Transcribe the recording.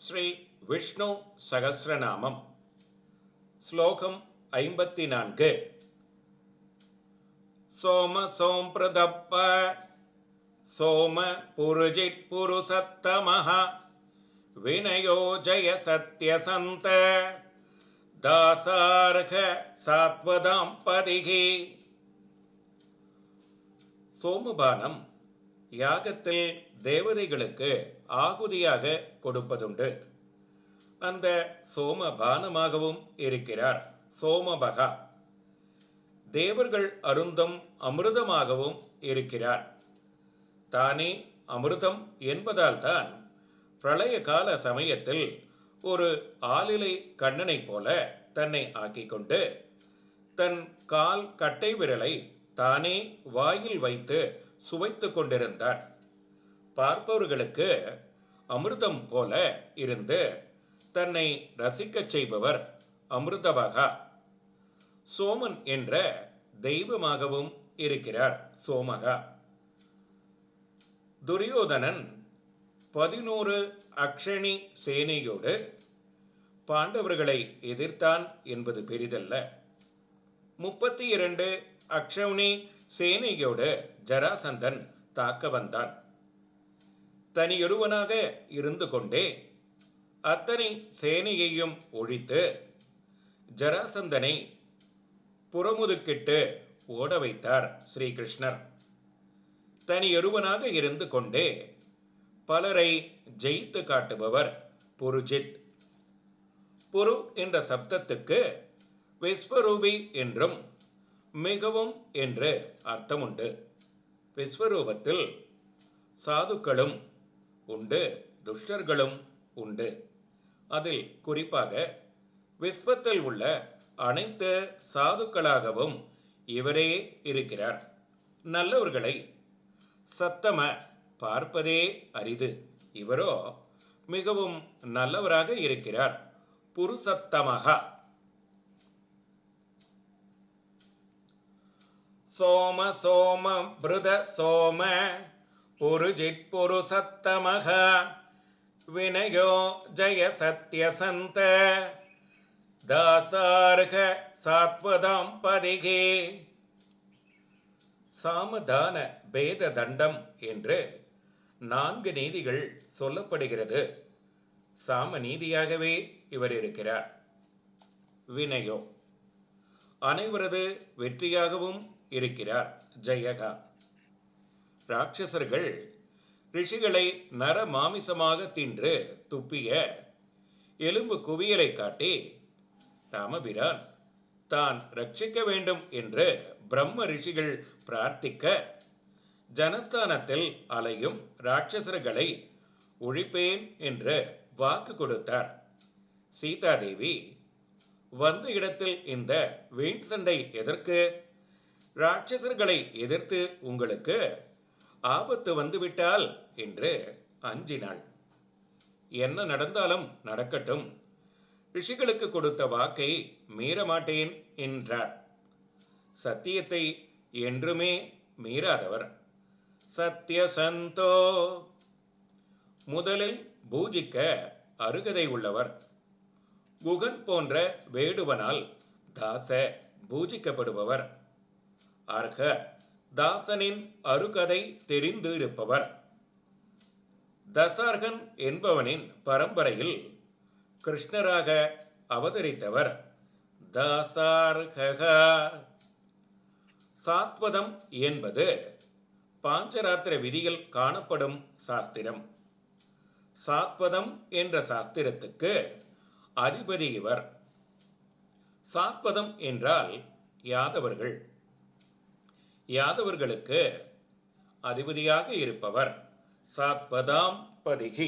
ஸ்ரீ விஷ்ணு சகஸ்ரநாமம் ஸ்லோகம் 54. சோம சோம்பிரதப்ப சோம புருஜித் புருஷத்தமஹ வினயோ ஜய சத்யசந்த தாசார்க சாத்வதாம் பதிகி. சோமபானம் யாகத்தில் தேவதைகளுக்கு ஆகுதியாக கொடுப்பதுண்டு. அந்த சோமபானமாகவும் இருக்கிறார் சோமபகா. தேவர்கள் அருந்தும் அமிர்தமாகவும் இருக்கிறார். தானே அமிர்தம் என்பதால் தான் பிரளய கால சமயத்தில் ஒரு ஆளிலை கண்ணனை போல தன்னை ஆக்கிக்கொண்டு தன் கால் கட்டை விரலை தானே வாயில் வைத்து சுவைத்து கொண்டிருந்தார். பார்ப்பவர்களுக்கு அமிர்தம் போல இருந்து தன்னை ரசிக்கச் செய்பவர் அமிர்தபகா. சோமன் என்ற தெய்வமாகவும் இருக்கிறார் சோமகா. துரியோதனன் 11 அக்ஷணி சேனையோடு பாண்டவர்களை எதிர்த்தான் என்பது பெரிதல்ல. 32 அக்ஷௌனி சேனையோடு ஜராசந்தன் தாக்க வந்தான். தனியொருவனாக இருந்து கொண்டே அத்தனை சேனையையும் ஒழித்து ஜராசந்தனை புறமுதுக்கிட்டு ஓட வைத்தார் ஸ்ரீகிருஷ்ணர். தனியொருவனாக இருந்து கொண்டே பலரை ஜெயித்து காட்டுபவர் புருஜித். புரு என்ற சப்தத்துக்கு விஸ்வரூபி என்றும் மிகவும் என்று அர்த்தமுண்டு. விஸ்வரூபத்தில் சாதுக்களும் உண்டு, துஷ்டர்களும் உண்டு. அதில் குறிப்பாக விஸ்வத்தில் உள்ள அனைத்து சாதுக்களாகவும் இவரே இருக்கிறார். நல்லவர்களை சத்தம பார்ப்பதே அரிது. இவரோ மிகவும் நல்லவராக இருக்கிறார். புருஷத்தமகா. சோம சோம பிருத சோம புருஜித் புருஷத்தமக வினயோ ஜய சத்யசந்த தாசார்க சாத்வதாம் பதிகே. சாமதான பேத தண்டம் என்று 4 நீதிகள் சொல்லப்படுகிறது. சாம நீதியாகவே இவர் இருக்கிறார். வினயோ அனைவரது வெற்றியாகவும் இருக்கிறார். ஜெயகா. ராட்சசர்கள் ரிஷிகளை நர மாமிசமாக தின்று துப்பிய எலும்பு குவியலை காட்டி ராமபிரான் தான் ரட்சிக்க வேண்டும் என்று பிரம்ம ரிஷிகள் பிரார்த்திக்க ஜனஸ்தானத்தில் அலையும் ராட்சசர்களை ஒழிப்பேன் என்று வாக்கு கொடுத்தார். சீதாதேவி வந்த இடத்தில் இந்த வீண் சண்டை எதற்கு? ராட்சசர்களை எதிர்த்து உங்களுக்கு ஆபத்து வந்துவிட்டால் என்று அஞ்சினாள். என்ன நடந்தாலும் நடக்கட்டும், ரிஷிகளுக்கு கொடுத்த வாக்கை மீறமாட்டேன் என்றார். சத்தியத்தை என்றுமே மீறாதவர் சத்யசந்தோ. முதலில் பூஜிக்க அருகதை உள்ளவர். குகன் போன்ற வேடுவனால் தாச பூஜிக்கப்படுபவர். அர்ஹ தாசனின் அருகதை தெரிந்து இருப்பவர். தசார்கன் என்பவனின் பரம்பரையில் கிருஷ்ணராக அவதரித்தவர் தாசார்கா. சாத்வதம் என்பது பாஞ்சராத்திர விதியில் காணப்படும் சாஸ்திரம். சாத்வதம் என்ற சாஸ்திரத்துக்கு அதிபதி இவர். சாத்வதம் என்றால் யாதவர்கள். யாதவர்களுக்கு அதிபதியாக இருப்பவர் சாத்வதாம் பதிகி.